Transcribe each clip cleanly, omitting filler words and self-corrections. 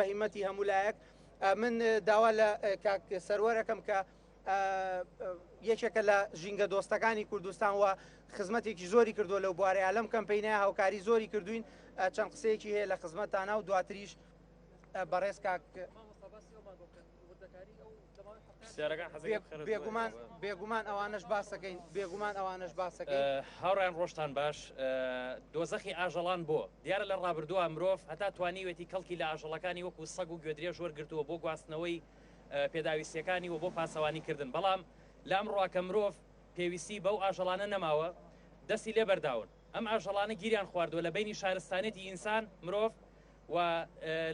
بە هیمەتی هەمولایەک من داوا لە سەروەرەکەم کە یەکێکە لە ژینگە دۆستەکانی کوردستان و خزمەتێکی زۆری کردووە لەو بوارەیە لەم کەمپینە هاوکاری زۆری کردوین چەند قسەیەکی هەیە لە خزمەتانە و دواتریش بەڕێز کاک بێگومان ئەوانش باسەکەین بێگومان ئەوانش باسەکەین هاوڕیان ڕۆشتان باش دۆزەخی ئاژەڵان بۆ دیارە لە ڕابردووە مرۆڤ هەتا توانیوێتی کەڵکی لە ئاژەڵەکانی وەکو سەگ و گوێدرێژ وەرگرتووە بۆ گواستنەوەی پێداویستیەکانی و بۆ پاسەوانیکردن بەڵام لە ئەمڕۆ کە مرۆڤ پێویستی بەو ئاژەڵانە نەماوە دەستی لێ بەرداون ئەم ئاژەڵانە گیریان خواردووە لە بینی شارستانێتی ئینسان مرۆڤ و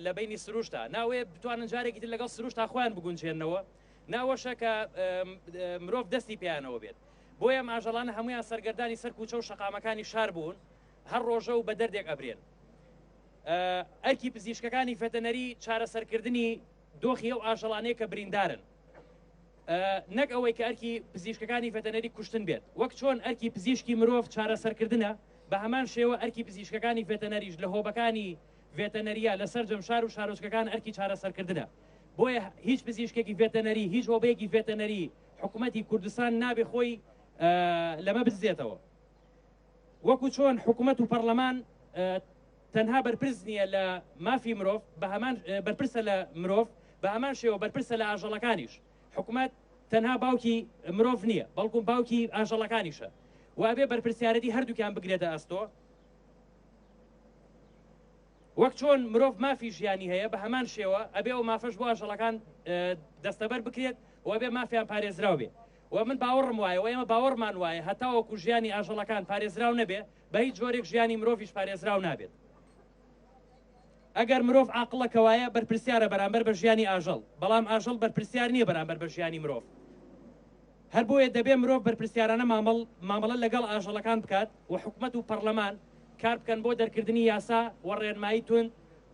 لە بینی سروشتا ناوێ بتوانن جارێکی تر لەگەڵ سروشتا خۆیان بگونجێنەوە ناوەشە کە مرۆڤ دەستی پێیانەوە بێت بۆیە ئەم ئاژەڵانە هەمویان سەرگەردانی سەر کوچە و شەقامەکانی شار بوون هەر ڕۆژە و بە دەردێک ئەبرێن ئەرکی پزیشکەکانی ڤێتەنەری چارەسەرکردنی دۆخی ئەو ئاژەڵانەیە کە بریندارن نەک ئەوەی کە ئەرکی پزیشکەکانی ڤێتەنەری کوشتن بێت وەک چۆن ئەرکی پزیشکی مرۆڤ چارەسەرکردنە بە هەمان شێوە ئەرکی پزیشکەکانی ڤێتەنەریش لە هۆبەکانی ڤێتەنەریە لەسەر جەمشار و شارۆچکەکان ئەرکی چارەسەرکردنە بۆیە هیچ پزیشکێکی ڤێتەنەری هیچ هۆبەیەکی ڤێتەنەری حکوومەتی کوردستان نابێ خۆی لەمە بزێتەوە وەکو چۆن حکوومەت و پەرلەمان تەنها بەرپرس نییە لە مافی مرۆڤ بە هەمان بەرپرسە لە مرۆڤ بە هەمان شێوە بەرپرسە لە ئاژەڵەکانیش حکوومەت تەنها باوکی مرۆڤ نییە بەڵکو باوکی ئاژەڵەکانیشە وابێ بەرپرسیارەتی هەردووکیان بگرێتە ئەستۆ وەک چۆن مرۆڤ مافی ژیانی هەیە بە هەمان شێوە ئەبێ و مافەش بۆ ئاژەڵەکان دەستەبەر بکرێت و ئەبێ مافیان پارێزراو بێ و من باوەڕم وایە و ئێمە باوەڕمان وایە هەتا وەکو ژیانی ئاژەڵەکان پارێزراو نەبێ بە هیچ جۆرێک ژیانی مرۆڤیش پارێزراو نابێت ئەگەر مرۆڤ عاقڵەکەوایە بەرپرسیارە بەرامبەر بە ژیانی ئاژەڵ بەڵام ئاژەڵ بەرپرسیار نییە بەرامبەر بە ژیانی مرۆڤ هەر بۆیە دەبێ مرۆڤ بەرپرسیارانە مامەڵە لەگەڵ ئاژەڵەکان بکات و حکوومەت و پەرلەمان کار بکەن بۆ دەرکردنی یاسا و ڕێنمایی تون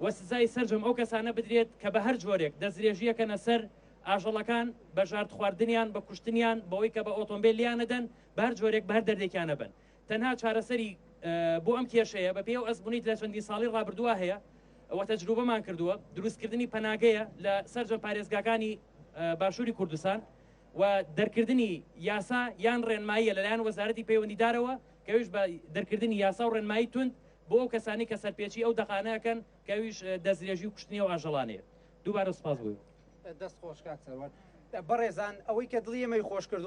و سزای سەرجەم ئەو کەسانە بدرێت کە بە هەر جۆرێک دەستدرێژیەکەنە سەر ئاژەڵەکان بە ژارد خواردنیان بە کوشتنیان بەوەی کە بە ئۆتۆمبیلیانەدەن بە هەر جۆرێک بە هەر دەردێکیانە بن تەنها چارەسەری بۆ ئەم کێشەیە بە پێی و ئەزبوونیت لە چەندی ساڵی ڕابردووە هەیە ئەوە تەجروبەمان کردووە دروستکردنی پەناگەیە لە سەرجەم پارێزگاکانی باشووری کوردستان و دەرکردنی یاسا یان ڕێنماییە لەلایەن وەزارەتی پەیوەندیدارەوە کەویش بە دەرکردنی یاسا و ڕێنمایی تند بۆ ئەو کەسانی کە سەرپێچی ئەو دەقانەکەن کەویش دەستدرێژی و کوشتنی و ئاژەڵانەیە دووبارە سوپاس بوو دەست خۆش کاک سەروەر بەڕێزان ئەوەی کە دڵی ئێمەی خۆش کردووە